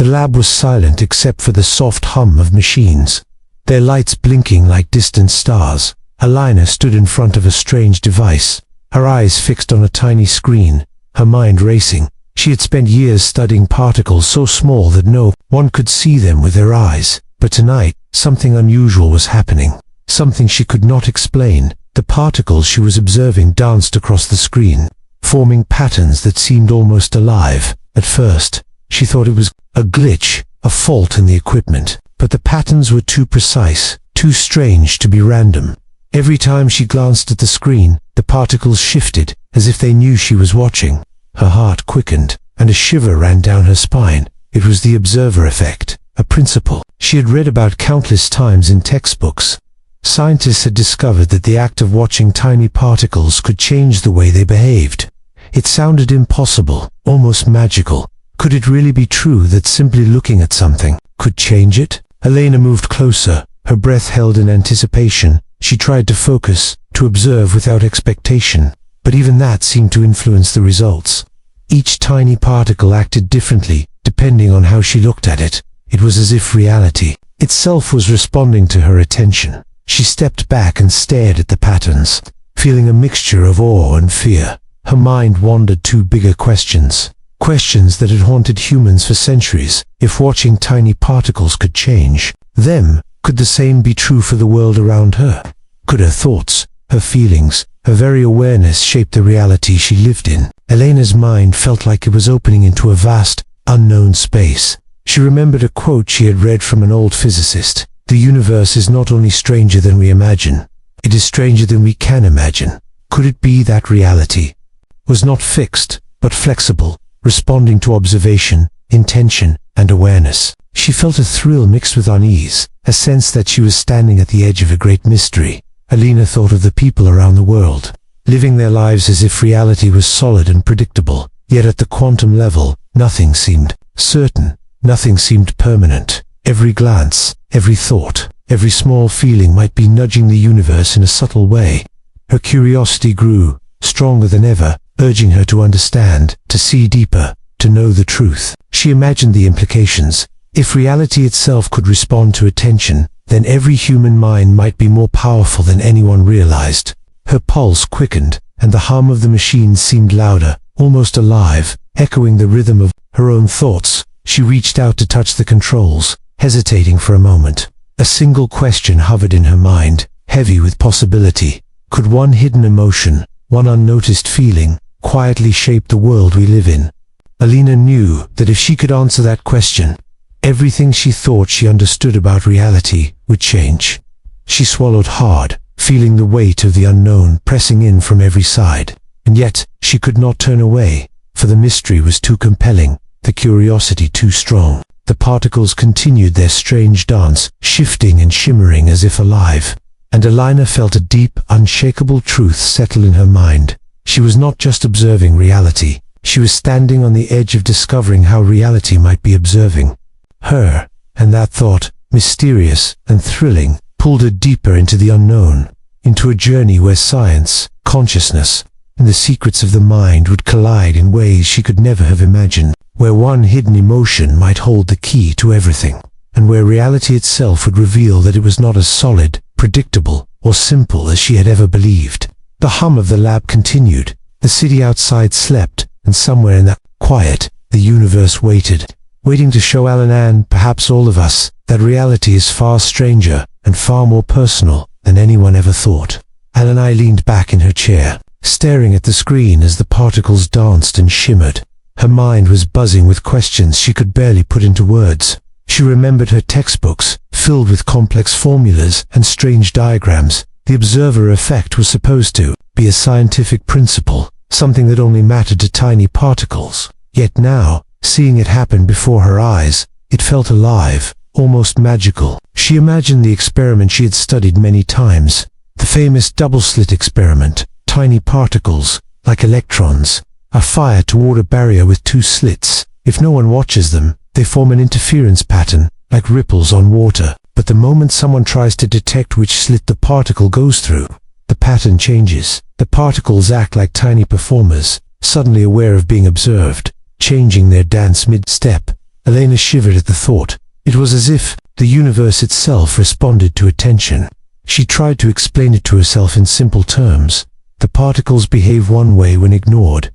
The lab was silent except for the soft hum of machines, their lights blinking like distant stars. Elena stood in front of a strange device, her eyes fixed on a tiny screen, her mind racing. She had spent years studying particles so small that no one could see them with their eyes. But tonight, something unusual was happening, something she could not explain. The particles she was observing danced across the screen, forming patterns that seemed almost alive. At first, she thought it was a glitch, a fault in the equipment, but the patterns were too precise, too strange to be random. Every time she glanced at the screen, the particles shifted, as if they knew she was watching. Her heart quickened, and a shiver ran down her spine. It was the observer effect, a principle she had read about countless times in textbooks. Scientists had discovered that the act of watching tiny particles could change the way they behaved. It sounded impossible, almost magical. Could it really be true that simply looking at something could change it? Elena moved closer, her breath held in anticipation. She tried to focus, to observe without expectation, but even that seemed to influence the results. Each tiny particle acted differently, depending on how she looked at it. It was as if reality itself was responding to her attention. She stepped back and stared at the patterns, feeling a mixture of awe and fear. Her mind wandered to bigger questions, questions that had haunted humans for centuries. If watching tiny particles could change them, could the same be true for the world around her? Could her thoughts, her feelings, her very awareness shape the reality she lived in? Elena's mind felt like it was opening into a vast, unknown space. She remembered a quote she had read from an old physicist. The universe is not only stranger than we imagine, it is stranger than we can imagine. Could it be that reality was not fixed, but flexible, responding to observation, intention, and awareness? She felt a thrill mixed with unease, a sense that she was standing at the edge of a great mystery. Elena thought of the people around the world, living their lives as if reality was solid and predictable. Yet at the quantum level, nothing seemed certain, nothing seemed permanent. Every glance, every thought, every small feeling might be nudging the universe in a subtle way. Her curiosity grew, stronger than ever, urging her to understand, to see deeper, to know the truth. She imagined the implications. If reality itself could respond to attention, then every human mind might be more powerful than anyone realized. Her pulse quickened, and the hum of the machine seemed louder, almost alive, echoing the rhythm of her own thoughts. She reached out to touch the controls, hesitating for a moment. A single question hovered in her mind, heavy with possibility. Could one hidden emotion, one unnoticed feeling, quietly shape the world we live in? Elena knew that if she could answer that question, everything she thought she understood about reality would change. She swallowed hard, feeling the weight of the unknown pressing in from every side. And yet, she could not turn away, for the mystery was too compelling, the curiosity too strong. The particles continued their strange dance, shifting and shimmering as if alive. And Elena felt a deep, unshakable truth settle in her mind. She was not just observing reality, she was standing on the edge of discovering how reality might be observing her. And that thought, mysterious and thrilling, pulled her deeper into the unknown, into a journey where science, consciousness, and the secrets of the mind would collide in ways she could never have imagined, where one hidden emotion might hold the key to everything, and where reality itself would reveal that it was not as solid, predictable, or simple as she had ever believed. The hum of the lab continued, the city outside slept, and somewhere in that quiet, the universe waited, waiting to show Elena and perhaps all of us that reality is far stranger and far more personal than anyone ever thought. Elena leaned back in her chair, staring at the screen as the particles danced and shimmered. Her mind was buzzing with questions she could barely put into words. She remembered her textbooks, filled with complex formulas and strange diagrams. The observer effect was supposed to be a scientific principle, something that only mattered to tiny particles. Yet now, seeing it happen before her eyes, it felt alive, almost magical. She imagined the experiment she had studied many times, the famous double-slit experiment. Tiny particles, like electrons, are fired toward a barrier with two slits. If no one watches them, they form an interference pattern, like ripples on water. But the moment someone tries to detect which slit the particle goes through, the pattern changes. The particles act like tiny performers, suddenly aware of being observed, changing their dance mid-step. Elena shivered at the thought. It was as if the universe itself responded to attention. She tried to explain it to herself in simple terms. The particles behave one way when ignored,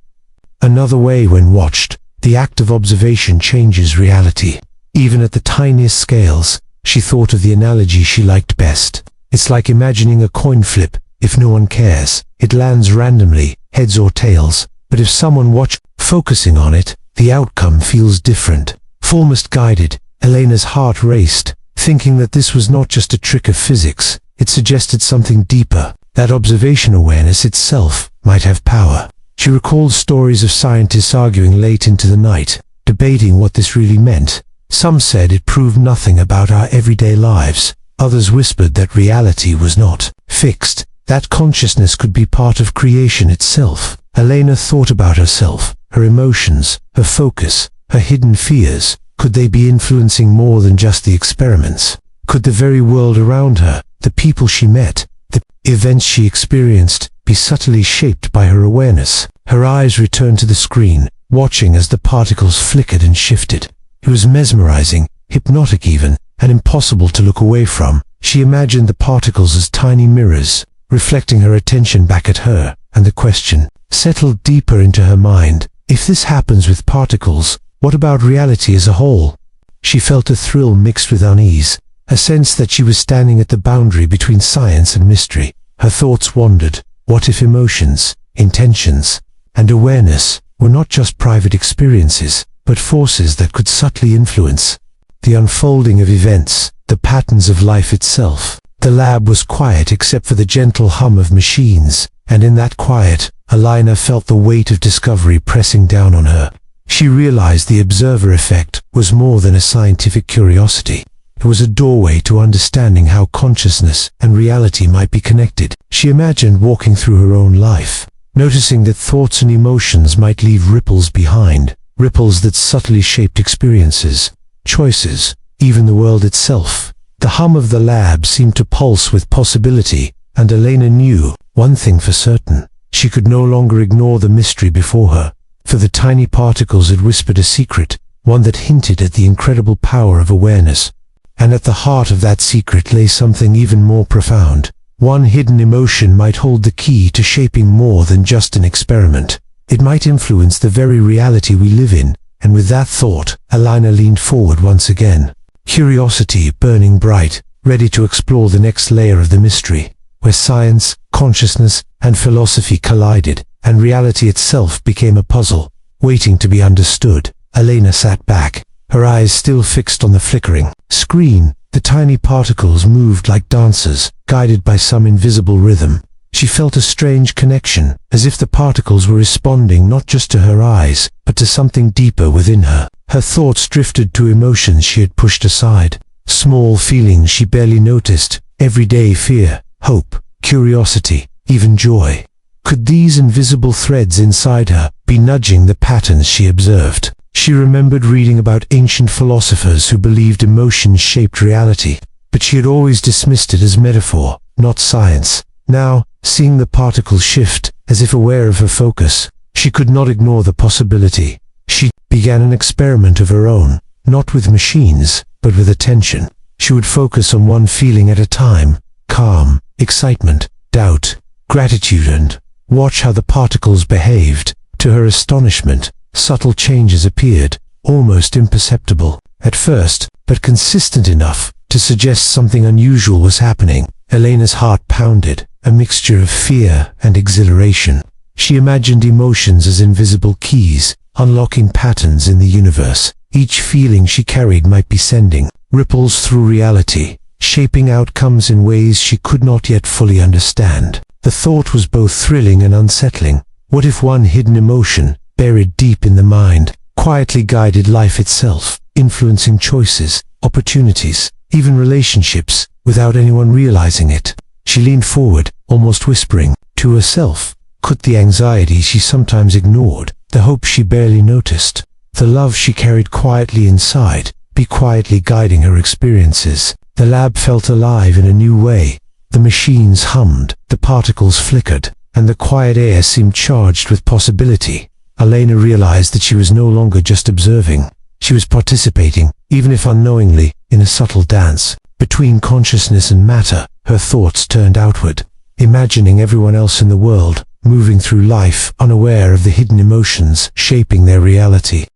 another way when watched. The act of observation changes reality. Even at the tiniest scales, she thought of the analogy she liked best. It's like imagining a coin flip. If no one cares, it lands randomly, heads or tails. But if someone focusing on it, the outcome feels different. Almost guided, Elena's heart raced, thinking that this was not just a trick of physics. It suggested something deeper, that observation awareness itself might have power. She recalled stories of scientists arguing late into the night, debating what this really meant. Some said it proved nothing about our everyday lives. Others whispered that reality was not fixed, that consciousness could be part of creation itself. Elena thought about herself, her emotions, her focus, her hidden fears. Could they be influencing more than just the experiments? Could the very world around her, the people she met, the events she experienced, be subtly shaped by her awareness? Her eyes returned to the screen, watching as the particles flickered and shifted. It was mesmerizing, hypnotic even, and impossible to look away from. She imagined the particles as tiny mirrors, reflecting her attention back at her, and the question settled deeper into her mind. If this happens with particles, what about reality as a whole? She felt a thrill mixed with unease, a sense that she was standing at the boundary between science and mystery. Her thoughts wandered. What if emotions, intentions, and awareness were not just private experiences, but forces that could subtly influence the unfolding of events, the patterns of life itself? The lab was quiet except for the gentle hum of machines, and in that quiet, Elena felt the weight of discovery pressing down on her. She realized the observer effect was more than a scientific curiosity. It was a doorway to understanding how consciousness and reality might be connected. She imagined walking through her own life, noticing that thoughts and emotions might leave ripples behind, ripples that subtly shaped experiences, choices, even the world itself. The hum of the lab seemed to pulse with possibility, and Elena knew one thing for certain. She could no longer ignore the mystery before her, for the tiny particles had whispered a secret, one that hinted at the incredible power of awareness. And at the heart of that secret lay something even more profound. One hidden emotion might hold the key to shaping more than just an experiment. It might influence the very reality we live in, and with that thought, Elena leaned forward once again, curiosity burning bright, ready to explore the next layer of the mystery, where science, consciousness, and philosophy collided, and reality itself became a puzzle, waiting to be understood. Elena sat back, her eyes still fixed on the flickering screen. The tiny particles moved like dancers, guided by some invisible rhythm. She felt a strange connection, as if the particles were responding not just to her eyes, but to something deeper within her. Her thoughts drifted to emotions she had pushed aside, small feelings she barely noticed, everyday fear, hope, curiosity, even joy. Could these invisible threads inside her be nudging the patterns she observed? She remembered reading about ancient philosophers who believed emotions shaped reality, but she had always dismissed it as metaphor, not science. Now, seeing the particles shift, as if aware of her focus, she could not ignore the possibility. She began an experiment of her own, not with machines, but with attention. She would focus on one feeling at a time, calm, excitement, doubt, gratitude, and watch how the particles behaved. To her astonishment, subtle changes appeared, almost imperceptible at first, but consistent enough to suggest something unusual was happening. Elena's heart pounded, a mixture of fear and exhilaration. She imagined emotions as invisible keys, unlocking patterns in the universe. Each feeling she carried might be sending ripples through reality, shaping outcomes in ways she could not yet fully understand. The thought was both thrilling and unsettling. What if one hidden emotion, buried deep in the mind, quietly guided life itself, influencing choices, opportunities, even relationships, without anyone realizing it? She leaned forward, almost whispering to herself. Could the anxiety she sometimes ignored, the hope she barely noticed, the love she carried quietly inside, be quietly guiding her experiences? The lab felt alive in a new way. The machines hummed, the particles flickered, and the quiet air seemed charged with possibility. Elena realized that she was no longer just observing. She was participating, even if unknowingly, in a subtle dance. Between consciousness and matter, her thoughts turned outward, imagining everyone else in the world, moving through life, unaware of the hidden emotions shaping their reality.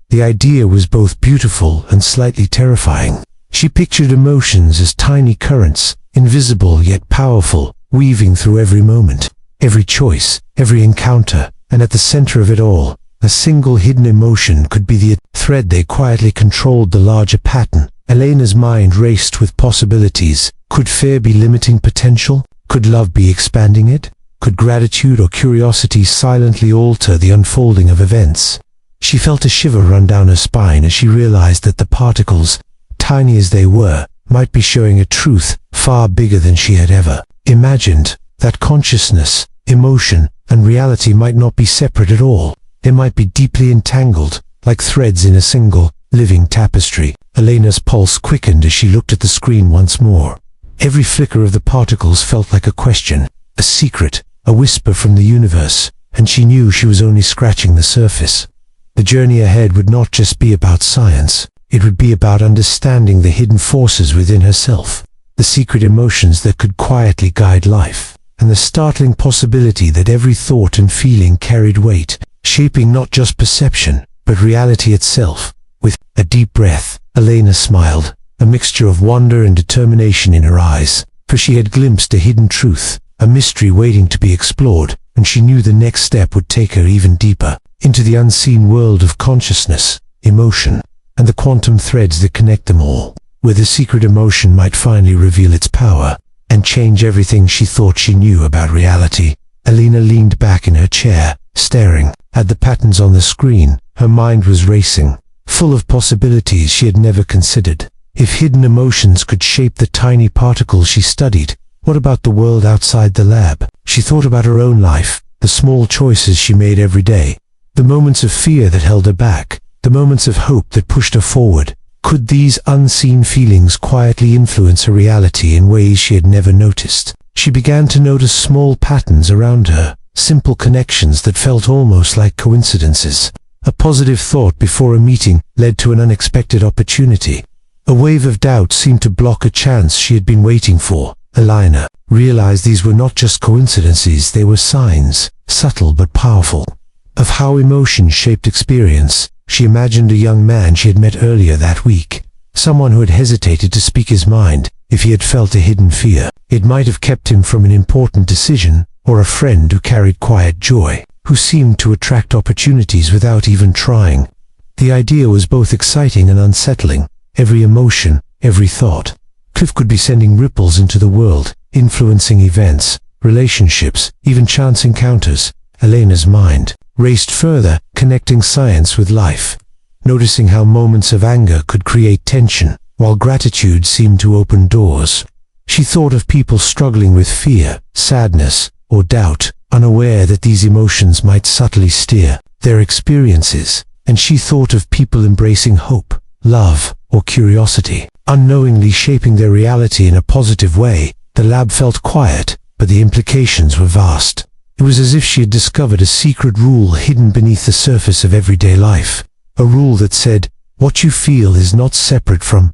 The idea was both beautiful and slightly terrifying. She pictured emotions as tiny currents, invisible yet powerful, weaving through every moment, every choice, every encounter, and at the center of it all, a single hidden emotion could be the thread that quietly controlled the larger pattern. Elena's mind raced with possibilities. Could fear be limiting potential? Could love be expanding it? Could gratitude or curiosity silently alter the unfolding of events? She felt a shiver run down her spine as she realized that the particles, tiny as they were, might be showing a truth far bigger than she had ever imagined, that consciousness, emotion, and reality might not be separate at all. They might be deeply entangled, like threads in a single, living tapestry. Elena's pulse quickened as she looked at the screen once more. Every flicker of the particles felt like a question, a secret, a whisper from the universe, and she knew she was only scratching the surface. The journey ahead would not just be about science. It would be about understanding the hidden forces within herself, the secret emotions that could quietly guide life, and the startling possibility that every thought and feeling carried weight, shaping not just perception, but reality itself. With a deep breath, Elena smiled, a mixture of wonder and determination in her eyes, for she had glimpsed a hidden truth, a mystery waiting to be explored, and she knew the next step would take her even deeper, into the unseen world of consciousness, emotion, and the quantum threads that connect them all, where the secret emotion might finally reveal its power, and change everything she thought she knew about reality. Elena leaned back in her chair, staring at the patterns on the screen. Her mind was racing, full of possibilities she had never considered. If hidden emotions could shape the tiny particles she studied, what about the world outside the lab? She thought about her own life, the small choices she made every day, the moments of fear that held her back, the moments of hope that pushed her forward. Could these unseen feelings quietly influence her reality in ways she had never noticed? She began to notice small patterns around her, simple connections that felt almost like coincidences. A positive thought before a meeting led to an unexpected opportunity. A wave of doubt seemed to block a chance she had been waiting for. Elena realized these were not just coincidences, they were signs, subtle but powerful, of how emotion shaped experience. She imagined a young man she had met earlier that week, someone who had hesitated to speak his mind. If he had felt a hidden fear, it might have kept him from an important decision, or a friend who carried quiet joy, who seemed to attract opportunities without even trying. The idea was both exciting and unsettling. Every emotion, every thought, Cliff could be sending ripples into the world, influencing events, relationships, even chance encounters. Elena's mind raced further, connecting science with life, noticing how moments of anger could create tension, while gratitude seemed to open doors. She thought of people struggling with fear, sadness, or doubt, unaware that these emotions might subtly steer their experiences, and she thought of people embracing hope, love, or curiosity, unknowingly shaping their reality in a positive way. The lab felt quiet, but the implications were vast. It was as if she had discovered a secret rule hidden beneath the surface of everyday life, a rule that said, what you feel is not separate from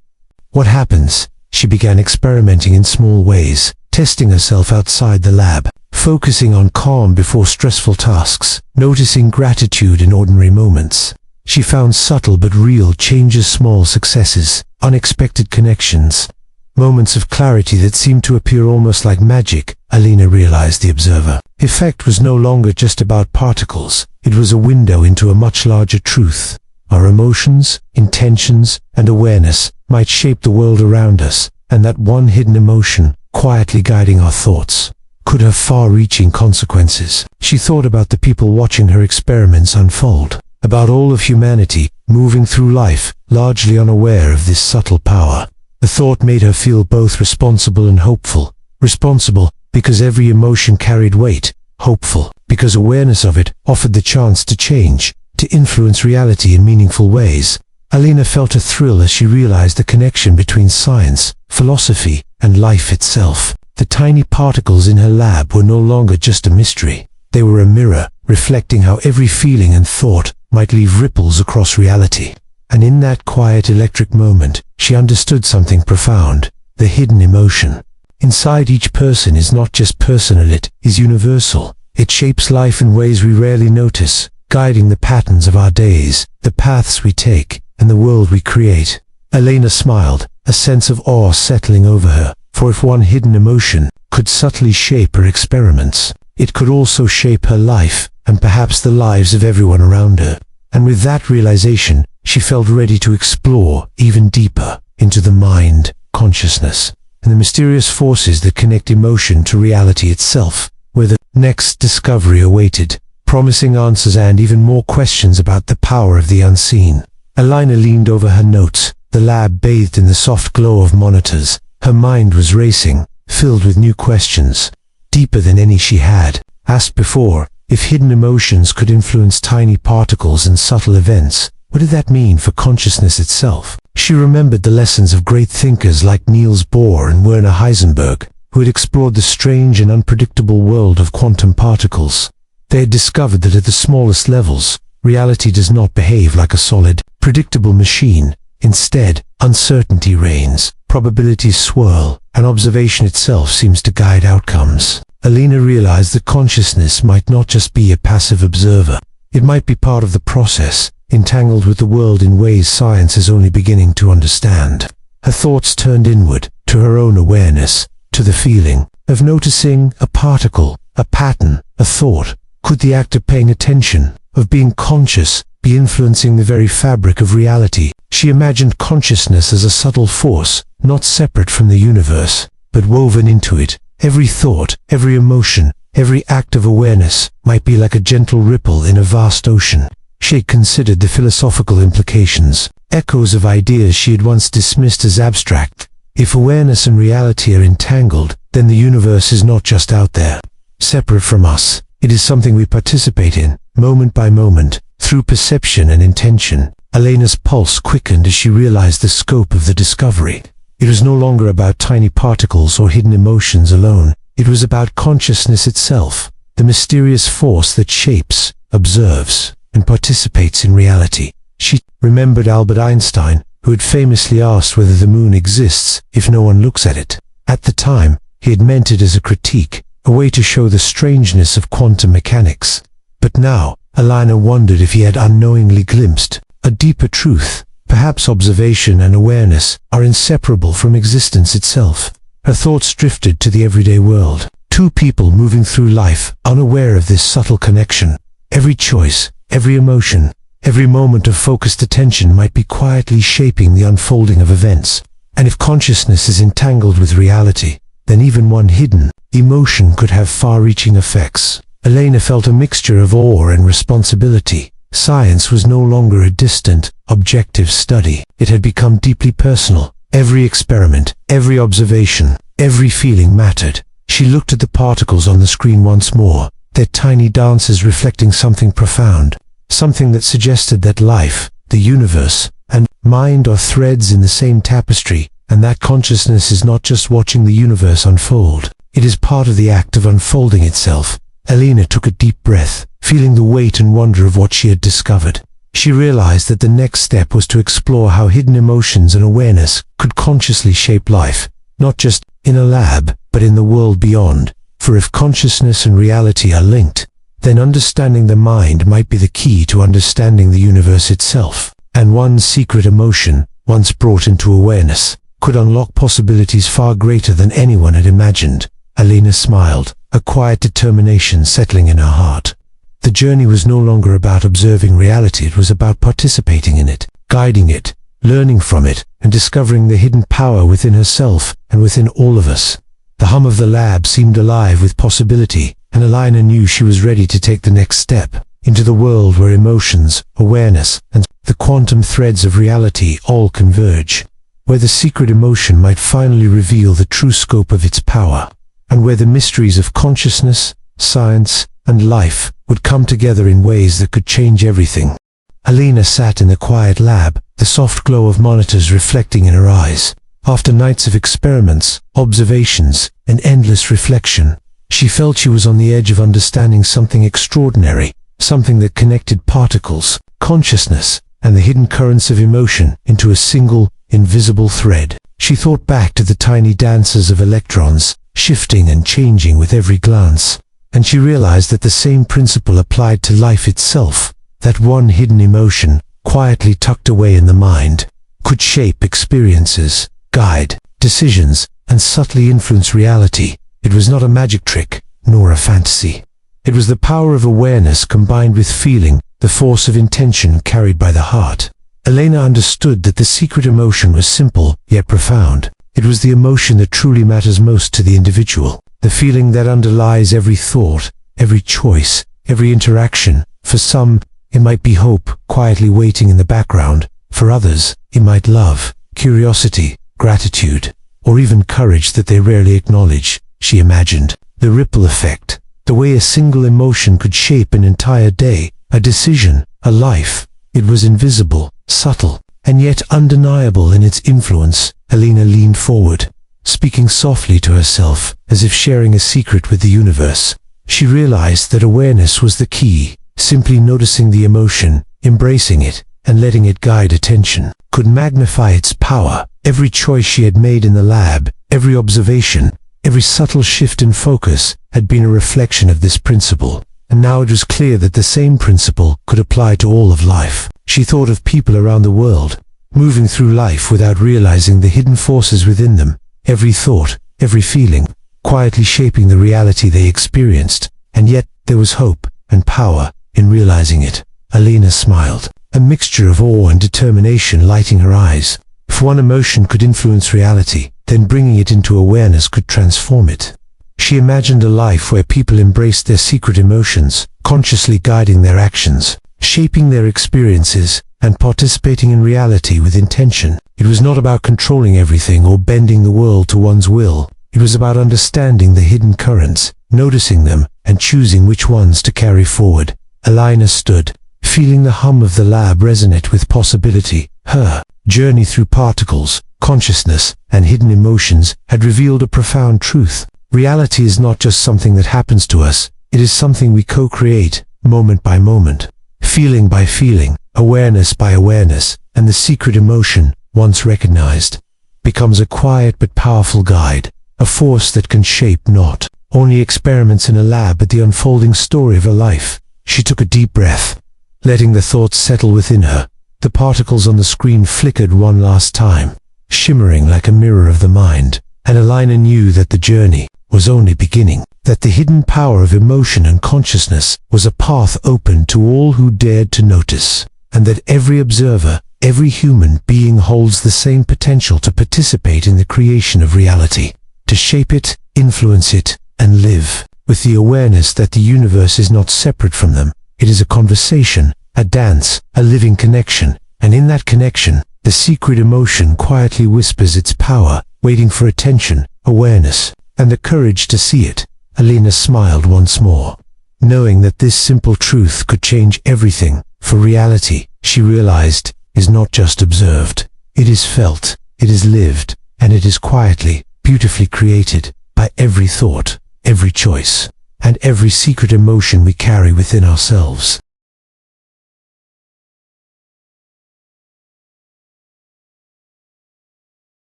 what happens. She began experimenting in small ways, testing herself outside the lab, focusing on calm before stressful tasks, noticing gratitude in ordinary moments. She found subtle but real changes, small successes, unexpected connections, moments of clarity that seemed to appear almost like magic. Elena realized the observer effect was no longer just about particles. It was a window into a much larger truth. Our emotions, intentions, and awareness might shape the world around us, and that one hidden emotion, quietly guiding our thoughts, could have far-reaching consequences. She thought about the people watching her experiments unfold, about all of humanity moving through life, largely unaware of this subtle power. The thought made her feel both responsible and hopeful. Responsible because every emotion carried weight, hopeful because awareness of it offered the chance to change, to influence reality in meaningful ways. Elena felt a thrill as she realized the connection between science, philosophy, and life itself. The tiny particles in her lab were no longer just a mystery. They were a mirror, reflecting how every feeling and thought might leave ripples across reality. And in that quiet electric moment, she understood something profound, the hidden emotion. Inside each person is not just personal, it is universal. It shapes life in ways we rarely notice, guiding the patterns of our days, the paths we take, and the world we create. Elena smiled, a sense of awe settling over her, for if one hidden emotion could subtly shape her experiments, it could also shape her life, and perhaps the lives of everyone around her. And with that realization, she felt ready to explore even deeper into the mind, consciousness, and the mysterious forces that connect emotion to reality itself, where the next discovery awaited, promising answers and even more questions about the power of the unseen. Elena leaned over her notes, the lab bathed in the soft glow of monitors. Her mind was racing, filled with new questions, deeper than any she had asked before. If hidden emotions could influence tiny particles and subtle events, what did that mean for consciousness itself? She remembered the lessons of great thinkers like Niels Bohr and Werner Heisenberg, who had explored the strange and unpredictable world of quantum particles. They had discovered that at the smallest levels, reality does not behave like a solid, predictable machine. Instead, uncertainty reigns, probabilities swirl, and observation itself seems to guide outcomes. Elena realized that consciousness might not just be a passive observer. It might be part of the process, entangled with the world in ways science is only beginning to understand. Her thoughts turned inward, to her own awareness, to the feeling of noticing a particle, a pattern, a thought. Could the act of paying attention, of being conscious, be influencing the very fabric of reality? She imagined consciousness as a subtle force, not separate from the universe, but woven into it. Every thought, every emotion, every act of awareness might be like a gentle ripple in a vast ocean. She had considered the philosophical implications, echoes of ideas she had once dismissed as abstract. If awareness and reality are entangled, then the universe is not just out there, separate from us. It is something we participate in, moment by moment, through perception and intention. Elena's pulse quickened as she realized the scope of the discovery. It was no longer about tiny particles or hidden emotions alone. It was about consciousness itself, the mysterious force that shapes, observes, and participates in reality. She remembered Albert Einstein, who had famously asked whether the moon exists if no one looks at it. At the time, he had meant it as a critique, a way to show the strangeness of quantum mechanics. But now, Elena wondered if he had unknowingly glimpsed a deeper truth. Perhaps observation and awareness are inseparable from existence itself. Her thoughts drifted to the everyday world. Two people moving through life, unaware of this subtle connection. Every choice, every emotion, every moment of focused attention might be quietly shaping the unfolding of events. And if consciousness is entangled with reality, then even one hidden emotion could have far-reaching effects. Elena felt a mixture of awe and responsibility. Science was no longer a distant, objective study. It had become deeply personal. Every experiment, every observation, every feeling mattered. She looked at the particles on the screen once more, their tiny dances reflecting something profound, something that suggested that life, the universe, and mind are threads in the same tapestry, and that consciousness is not just watching the universe unfold. It is part of the act of unfolding itself. Elena took a deep breath, feeling the weight and wonder of what she had discovered. She realized that the next step was to explore how hidden emotions and awareness could consciously shape life, not just in a lab, but in the world beyond. For if consciousness and reality are linked, then understanding the mind might be the key to understanding the universe itself. And one secret emotion, once brought into awareness, could unlock possibilities far greater than anyone had imagined. Elena smiled, a quiet determination settling in her heart. The journey was no longer about observing reality, it was about participating in it, guiding it, learning from it, and discovering the hidden power within herself and within all of us. The hum of the lab seemed alive with possibility, and Elena knew she was ready to take the next step, into the world where emotions, awareness, and the quantum threads of reality all converge, where the secret emotion might finally reveal the true scope of its power, and where the mysteries of consciousness, science, and life would come together in ways that could change everything. Elena sat in the quiet lab, the soft glow of monitors reflecting in her eyes. After nights of experiments, observations, and endless reflection, she felt she was on the edge of understanding something extraordinary, something that connected particles, consciousness, and the hidden currents of emotion into a single, invisible thread. She thought back to the tiny dances of electrons, shifting and changing with every glance, and she realized that the same principle applied to life itself, that one hidden emotion, quietly tucked away in the mind, could shape experiences, guide decisions, and subtly influence reality. It was not a magic trick, nor a fantasy. It was the power of awareness combined with feeling, the force of intention carried by the heart. Elena understood that the secret emotion was simple, yet profound. It was the emotion that truly matters most to the individual, the feeling that underlies every thought, every choice, every interaction. For some, it might be hope, quietly waiting in the background. For others, it might love, curiosity, gratitude, or even courage that they rarely acknowledge. She imagined the ripple effect, the way a single emotion could shape an entire day, a decision, a life. It was invisible, subtle, and yet undeniable in its influence. Elena leaned forward, speaking softly to herself, as if sharing a secret with the universe. She realized that awareness was the key. Simply noticing the emotion, embracing it, and letting it guide attention could magnify its power. Every choice she had made in the lab, every observation, every subtle shift in focus had been a reflection of this principle, and now it was clear that the same principle could apply to all of life. She thought of people around the world, moving through life without realizing the hidden forces within them, every thought, every feeling, quietly shaping the reality they experienced, and yet there was hope and power in realizing it. Elena smiled, a mixture of awe and determination lighting her eyes. If one emotion could influence reality, then bringing it into awareness could transform it. She imagined a life where people embraced their secret emotions, consciously guiding their actions, shaping their experiences, and participating in reality with intention. It was not about controlling everything or bending the world to one's will. It was about understanding the hidden currents, noticing them, and choosing which ones to carry forward. Elena stood, feeling the hum of the lab resonate with possibility. Her journey through particles, consciousness, and hidden emotions had revealed a profound truth. Reality is not just something that happens to us, it is something we co-create, moment by moment, feeling by feeling, awareness by awareness, and the secret emotion, once recognized, becomes a quiet but powerful guide, a force that can shape not only experiments in a lab but the unfolding story of a life. She took a deep breath, letting the thoughts settle within her. The particles on the screen flickered one last time, shimmering like a mirror of the mind, and Elena knew that the journey was only beginning, that the hidden power of emotion and consciousness was a path open to all who dared to notice, and that every observer, every human being holds the same potential to participate in the creation of reality, to shape it, influence it, and live with the awareness that the universe is not separate from them. It is a conversation, a dance, a living connection, and in that connection, the secret emotion quietly whispers its power, waiting for attention, awareness, and the courage to see it. Elena smiled once more, knowing that this simple truth could change everything. For reality, she realized, is not just observed. It is felt, it is lived, and it is quietly, beautifully created by every thought, every choice, and every secret emotion we carry within ourselves.